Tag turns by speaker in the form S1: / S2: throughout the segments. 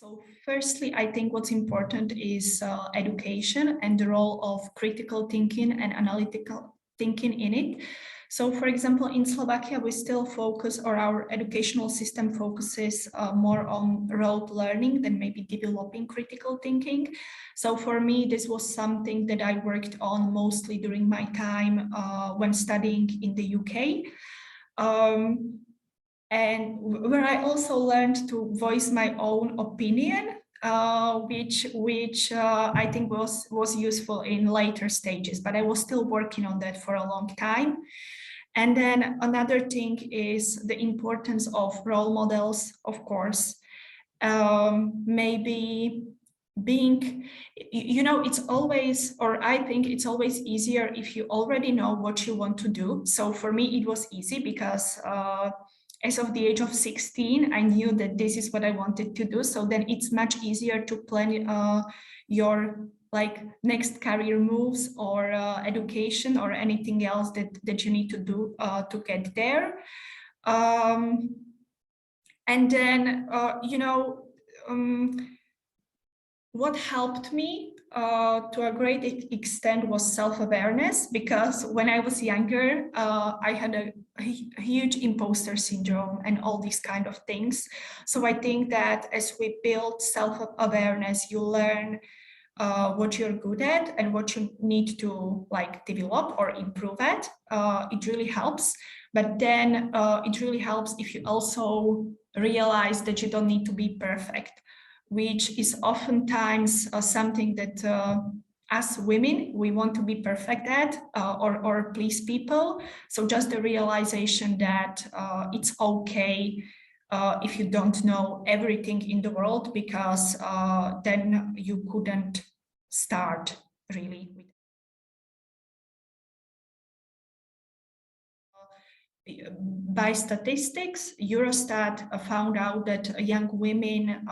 S1: So firstly, I think what's important is education and the role of critical thinking and analytical thinking in it. So for example, in Slovakia, we still focus, or our educational system focuses more on rote learning than maybe developing critical thinking. So for me, this was something that I worked on mostly during my time when studying in the UK. And where I also learned to voice my own opinion, which I think was useful in later stages, but I was still working on that for a long time. And then another thing is the importance of role models, of course. Maybe being, it's always, or I think it's always easier if you already know what you want to do. So for me, it was easy because as of the age of 16, I knew that this is what I wanted to do. So then it's much easier to plan your next career moves or education or anything else that you need to do to get there. And then, what helped me to a great extent was self-awareness, because when I was younger, I had a huge imposter syndrome and all these kind of things. So I think that as we build self-awareness, you learn what you're good at and what you need to develop or improve at. It really helps. But then it really helps if you also realize that you don't need to be perfect, which is oftentimes something that as women, we want to be perfect at or please people. So just the realization that it's okay if you don't know everything in the world, because then you couldn't start really with. By statistics, Eurostat found out that young women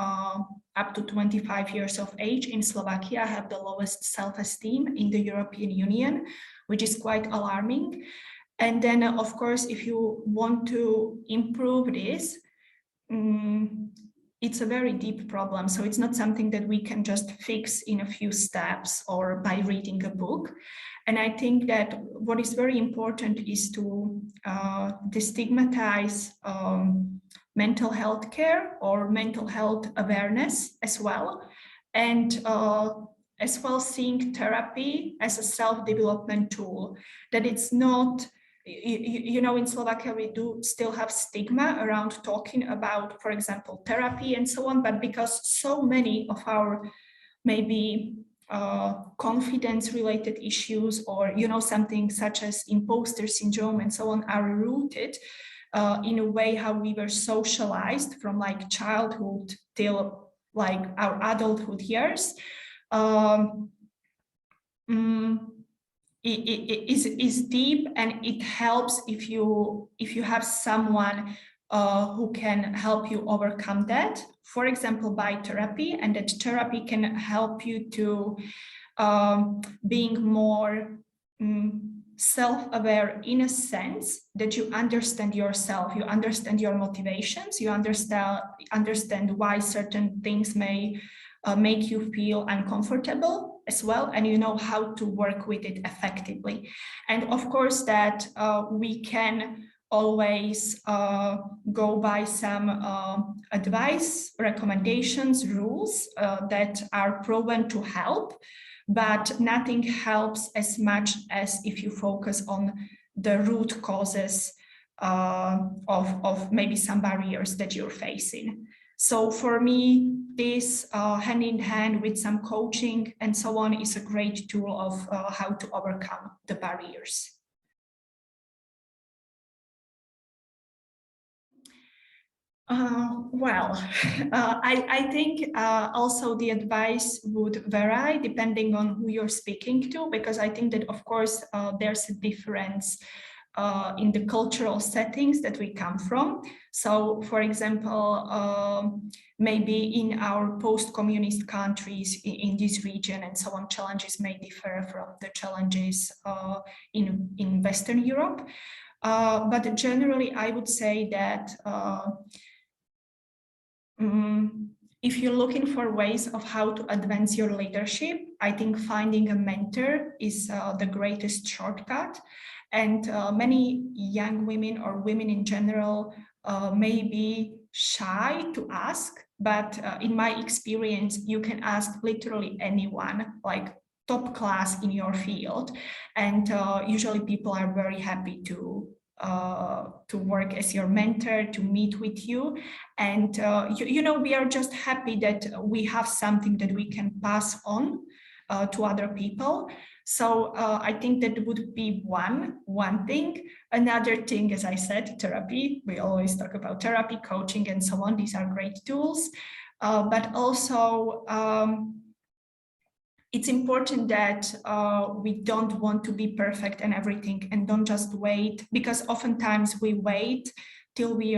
S1: up to 25 years of age in Slovakia have the lowest self-esteem in the European Union, which is quite alarming. And then, of course, if you want to improve this, it's a very deep problem. So it's not something that we can just fix in a few steps or by reading a book. And I think that what is very important is to destigmatize mental health care or mental health awareness as well. And as well seeing therapy as a self-development tool, that it's not, in Slovakia, we do still have stigma around talking about, for example, therapy and so on, but because so many of our maybe confidence-related issues or, something such as imposter syndrome and so on are rooted in a way how we were socialized from childhood till our adulthood years. It is deep, and it helps if you have someone who can help you overcome that, for example, by therapy, and that therapy can help you to being more self-aware in a sense that you understand yourself, you understand your motivations, you understand why certain things may make you feel uncomfortable as well, and you know how to work with it effectively. And of course that we can always go by some advice, recommendations, rules that are proven to help, but nothing helps as much as if you focus on the root causes of maybe some barriers that you're facing. So for me, this hand in hand with some coaching and so on is a great tool of how to overcome the barriers. I think also the advice would vary depending on who you're speaking to, because I think that, of course, there's a difference in the cultural settings that we come from. So, for example, maybe in our post-communist countries in this region and so on, challenges may differ from the challenges in Western Europe. But generally, I would say that if you're looking for ways of how to advance your leadership, I think finding a mentor is the greatest shortcut. And many young women or women in general may be shy to ask, but in my experience, you can ask literally anyone, like top class in your field. And usually people are very happy to work as your mentor, to meet with you. And, you know, we are just happy that we have something that we can pass on to other people. So I think that would be one thing. Another thing, as I said, therapy. We always talk about therapy, coaching, and so on. These are great tools. But also, it's important that we don't want to be perfect and everything, and don't just wait, because oftentimes we wait till we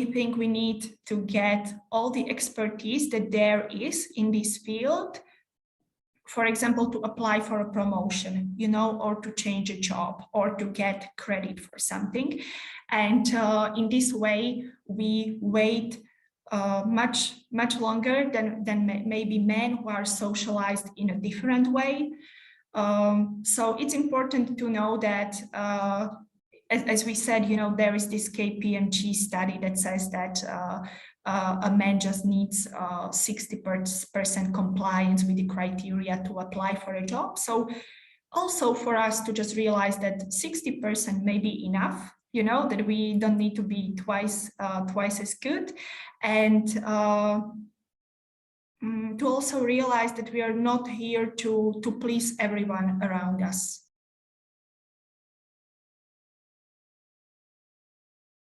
S1: think we need to get all the expertise that there is in this field. For example, to apply for a promotion, you know, or to change a job, or to get credit for something. And in this way, we wait much longer than maybe men who are socialized in a different way. So it's important to know that, as we said, you know, there is this KPMG study that says that a man just needs 60% compliance with the criteria to apply for a job. So also for us to just realize that 60% may be enough, you know, that we don't need to be twice as good. And to also realize that we are not here to please everyone around us.